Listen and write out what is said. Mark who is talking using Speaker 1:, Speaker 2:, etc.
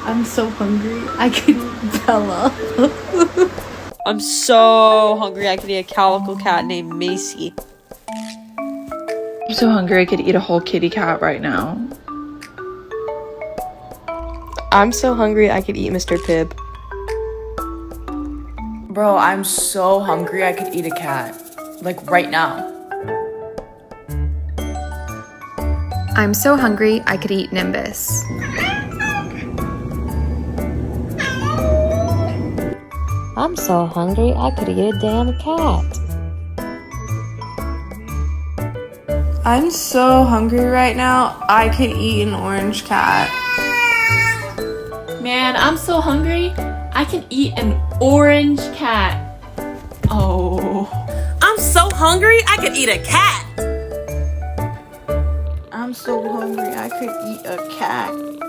Speaker 1: I'm so hungry. I could eat Bella.
Speaker 2: I'm so hungry I could eat a calico cat named Macy.
Speaker 3: I'm so hungry I could eat a whole kitty cat right now.
Speaker 4: I'm so hungry I could eat Mr. Pibb.
Speaker 5: Bro, I'm so hungry I could eat a cat. Like right now.
Speaker 6: I'm so hungry I could eat Nimbus.
Speaker 7: I'm so hungry I could eat a damn cat.
Speaker 8: I'm so hungry right now, I could eat an orange cat.
Speaker 1: Man, I'm so hungry. I can eat an orange cat. Oh.
Speaker 9: I'm so hungry I could eat a cat.
Speaker 8: I'm so hungry, I could eat a cat.